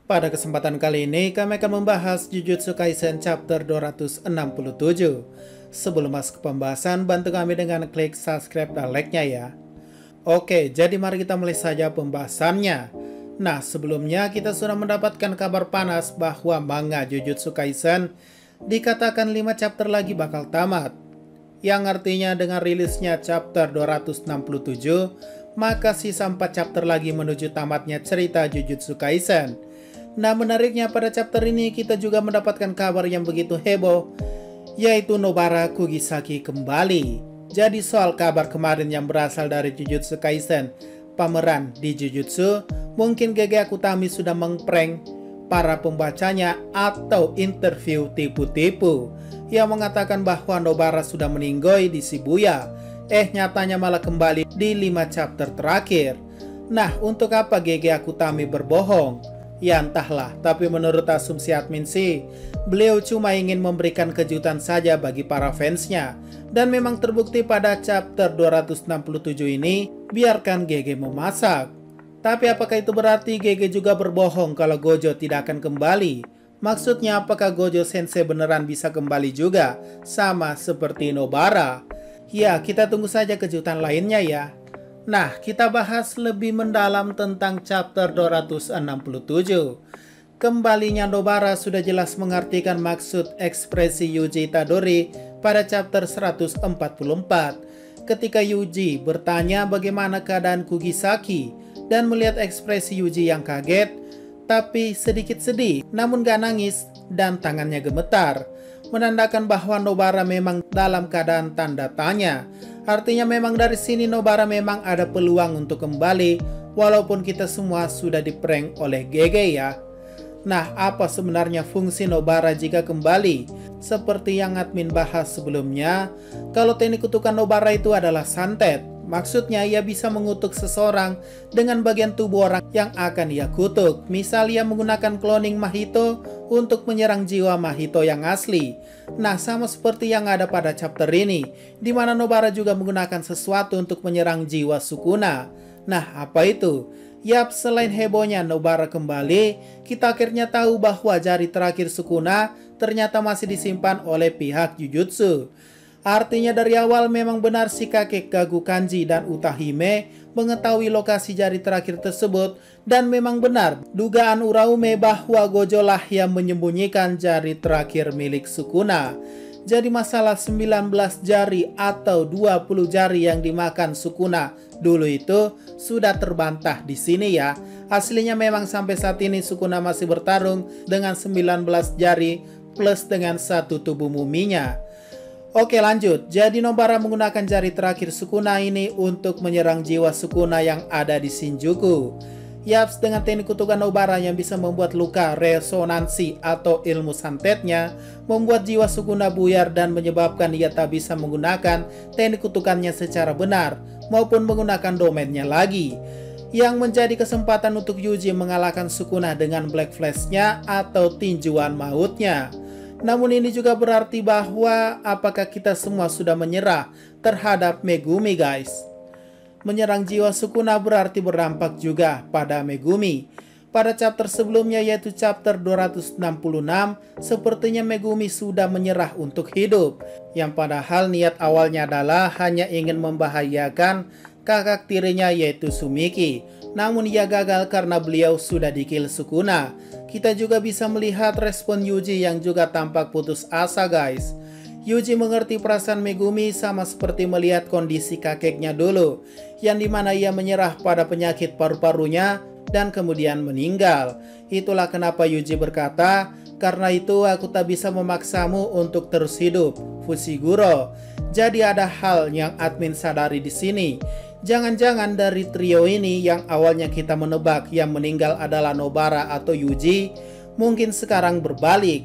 Pada kesempatan kali ini kami akan membahas Jujutsu Kaisen chapter 267. Sebelum masuk ke pembahasan, bantu kami dengan klik subscribe dan like-nya ya. Oke, jadi mari kita mulai saja pembahasannya. Nah, sebelumnya kita sudah mendapatkan kabar panas bahwa manga Jujutsu Kaisen dikatakan 5 chapter lagi bakal tamat. Yang artinya dengan rilisnya chapter 267, maka sisa 4 chapter lagi menuju tamatnya cerita Jujutsu Kaisen. Nah, menariknya pada chapter ini kita juga mendapatkan kabar yang begitu heboh, yaitu Nobara Kugisaki kembali. Jadi soal kabar kemarin yang berasal dari Jujutsu Kaisen, pameran di Jujutsu, mungkin GG Akutami sudah mengprank para pembacanya atau interview tipu-tipu yang mengatakan bahwa Nobara sudah meninggoy di Shibuya. Nyatanya malah kembali di 5 chapter terakhir. Nah, untuk apa GG Akutami berbohong? Ya entahlah, tapi menurut asumsi admin sih, beliau cuma ingin memberikan kejutan saja bagi para fansnya. Dan memang terbukti pada chapter 267 ini, biarkan GG memasak. Tapi apakah itu berarti GG juga berbohong kalau Gojo tidak akan kembali? Maksudnya apakah Gojo Sensei beneran bisa kembali juga, sama seperti Nobara? Ya, kita tunggu saja kejutan lainnya ya. Nah, kita bahas lebih mendalam tentang chapter 267. Kembalinya Nobara sudah jelas mengartikan maksud ekspresi Yuji Itadori pada chapter 144. Ketika Yuji bertanya bagaimana keadaan Kugisaki dan melihat ekspresi Yuji yang kaget, tapi sedikit sedih, namun gak nangis dan tangannya gemetar, menandakan bahwa Nobara memang dalam keadaan tanda tanya. Artinya memang dari sini Nobara memang ada peluang untuk kembali, walaupun kita semua sudah diprank oleh GG ya. Nah, apa sebenarnya fungsi Nobara jika kembali? Seperti yang admin bahas sebelumnya, kalau teknik kutukan Nobara itu adalah santet. Maksudnya ia bisa mengutuk seseorang dengan bagian tubuh orang yang akan ia kutuk. Misal ia menggunakan cloning Mahito untuk menyerang jiwa Mahito yang asli. Nah, sama seperti yang ada pada chapter ini, di mana Nobara juga menggunakan sesuatu untuk menyerang jiwa Sukuna. Nah, apa itu? Yap, selain hebohnya Nobara kembali, kita akhirnya tahu bahwa jari terakhir Sukuna ternyata masih disimpan oleh pihak Jujutsu. Artinya dari awal memang benar si kakek Gagu Kanji dan Utahime mengetahui lokasi jari terakhir tersebut, dan memang benar dugaan Uraume bahwa Gojo lah yang menyembunyikan jari terakhir milik Sukuna. Jadi masalah 19 jari atau 20 jari yang dimakan Sukuna dulu itu sudah terbantah di sini ya. Aslinya memang sampai saat ini Sukuna masih bertarung dengan 19 jari plus dengan satu tubuh muminya. Oke, lanjut. Jadi Nobara menggunakan jari terakhir Sukuna ini untuk menyerang jiwa Sukuna yang ada di Shinjuku. Yaps, dengan teknik kutukan Nobara yang bisa membuat luka resonansi atau ilmu santetnya, membuat jiwa Sukuna buyar dan menyebabkan ia tak bisa menggunakan teknik kutukannya secara benar, maupun menggunakan domainnya lagi. Yang menjadi kesempatan untuk Yuji mengalahkan Sukuna dengan Black Flash-nya atau tinjuan mautnya. Namun ini juga berarti bahwa apakah kita semua sudah menyerah terhadap Megumi guys. Menyerang jiwa Sukuna berarti berdampak juga pada Megumi. Pada chapter sebelumnya yaitu chapter 266, sepertinya Megumi sudah menyerah untuk hidup. Yang padahal niat awalnya adalah hanya ingin membahayakan kakak tirinya yaitu Sumiki. Namun ia gagal karena beliau sudah dikill Sukuna. Kita juga bisa melihat respon Yuji yang juga tampak putus asa guys. Yuji mengerti perasaan Megumi sama seperti melihat kondisi kakeknya dulu, yang dimana ia menyerah pada penyakit paru-parunya dan kemudian meninggal. Itulah kenapa Yuji berkata, karena itu aku tak bisa memaksamu untuk terus hidup, Fushiguro. Jadi ada hal yang admin sadari di sini. Jangan-jangan dari trio ini yang awalnya kita menebak yang meninggal adalah Nobara atau Yuji, mungkin sekarang berbalik,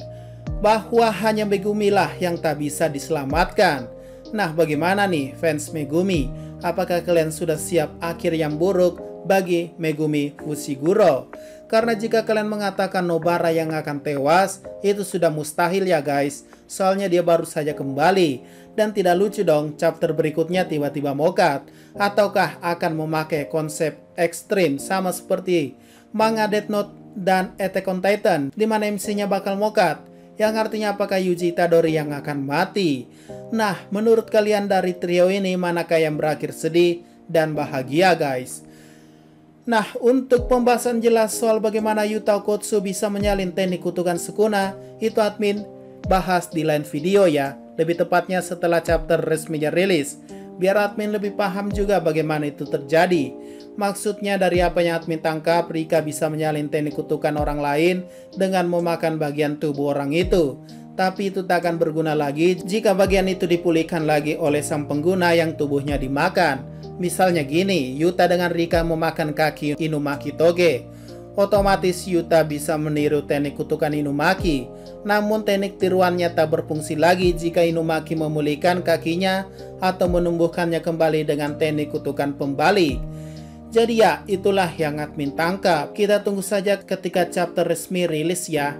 bahwa hanya Megumi lah yang tak bisa diselamatkan. Nah, bagaimana nih fans Megumi? Apakah kalian sudah siap akhir yang buruk bagi Megumi Fushiguro? Karena jika kalian mengatakan Nobara yang akan tewas, itu sudah mustahil ya guys. Soalnya dia baru saja kembali. Dan tidak lucu dong chapter berikutnya tiba-tiba mokat. Ataukah akan memakai konsep ekstrim sama seperti manga Death Note dan Attack on Titan, di mana MC-nya bakal mokat, yang artinya apakah Yuji Itadori yang akan mati. Nah, menurut kalian dari trio ini manakah yang berakhir sedih dan bahagia guys? Nah, untuk pembahasan jelas soal bagaimana Yuta Okkotsu bisa menyalin teknik kutukan Sukuna, itu admin bahas di lain video ya, lebih tepatnya setelah chapter resminya rilis, biar admin lebih paham juga bagaimana itu terjadi. Maksudnya dari apa yang admin tangkap, Rika bisa menyalin teknik kutukan orang lain dengan memakan bagian tubuh orang itu. Tapi itu tak akan berguna lagi jika bagian itu dipulihkan lagi oleh sang pengguna yang tubuhnya dimakan. Misalnya gini, Yuta dengan Rika memakan kaki Inumaki Toge. Otomatis Yuta bisa meniru teknik kutukan Inumaki. Namun teknik tiruannya tak berfungsi lagi jika Inumaki memulihkan kakinya atau menumbuhkannya kembali dengan teknik kutukan pembalik. Jadi ya, itulah yang admin tangkap. Kita tunggu saja ketika chapter resmi rilis ya,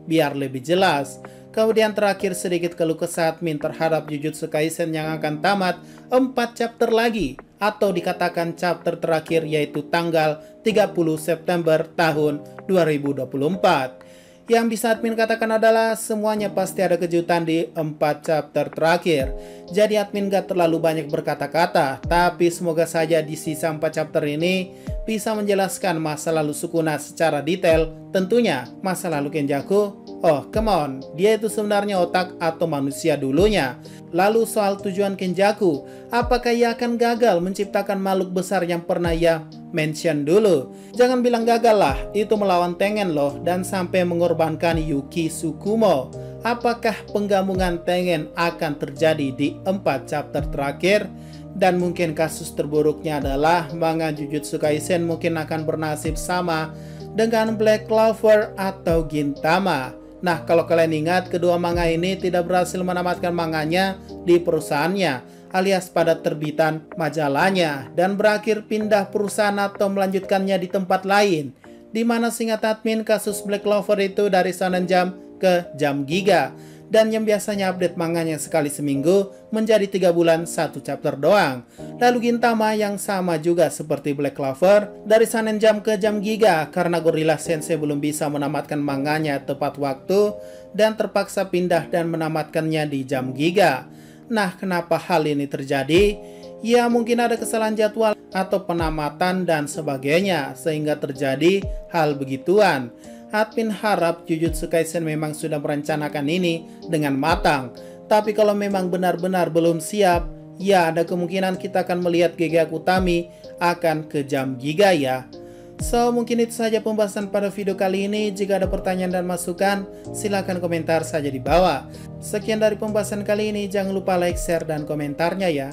biar lebih jelas. Kemudian terakhir sedikit keluh kesah admin terhadap Jujutsu Kaisen yang akan tamat 4 chapter lagi, atau dikatakan chapter terakhir yaitu tanggal 30 September tahun 2024. Yang bisa admin katakan adalah semuanya pasti ada kejutan di 4 chapter terakhir. Jadi admin gak terlalu banyak berkata-kata, tapi semoga saja di sisa 4 chapter ini bisa menjelaskan masa lalu Sukuna secara detail. Tentunya masa lalu Kenjaku, oh come on, dia itu sebenarnya otak atau manusia dulunya. Lalu soal tujuan Kenjaku, apakah ia akan gagal menciptakan makhluk besar yang pernah ia mention dulu? Jangan bilang gagal lah, itu melawan Tengen loh, dan sampai mengorbankan Yuki Tsukumo. Apakah penggabungan Tengen akan terjadi di 4 chapter terakhir? Dan mungkin kasus terburuknya adalah manga Jujutsu Kaisen mungkin akan bernasib sama dengan Black Clover atau Gintama. Nah, kalau kalian ingat, kedua manga ini tidak berhasil menamatkan manganya di perusahaannya, alias pada terbitan majalahnya, dan berakhir pindah perusahaan atau melanjutkannya di tempat lain. Di mana singkat admin, kasus Black Clover itu dari Shonen Jump ke Jump Giga, dan yang biasanya update manganya sekali seminggu menjadi 3 bulan 1 chapter doang. Lalu Gintama yang sama juga seperti Black Clover, dari Shonen Jump ke Jump Giga karena Gorilla Sensei belum bisa menamatkan manganya tepat waktu dan terpaksa pindah dan menamatkannya di Jump Giga. Nah, kenapa hal ini terjadi? Ya mungkin ada kesalahan jadwal atau penamatan dan sebagainya sehingga terjadi hal begituan. Admin harap Jujutsu Kaisen memang sudah merencanakan ini dengan matang. Tapi kalau memang benar-benar belum siap, ya ada kemungkinan kita akan melihat GG Akutami akan ke Jump Giga ya. So, mungkin itu saja pembahasan pada video kali ini. Jika ada pertanyaan dan masukan, silahkan komentar saja di bawah. Sekian dari pembahasan kali ini, jangan lupa like, share, dan komentarnya ya.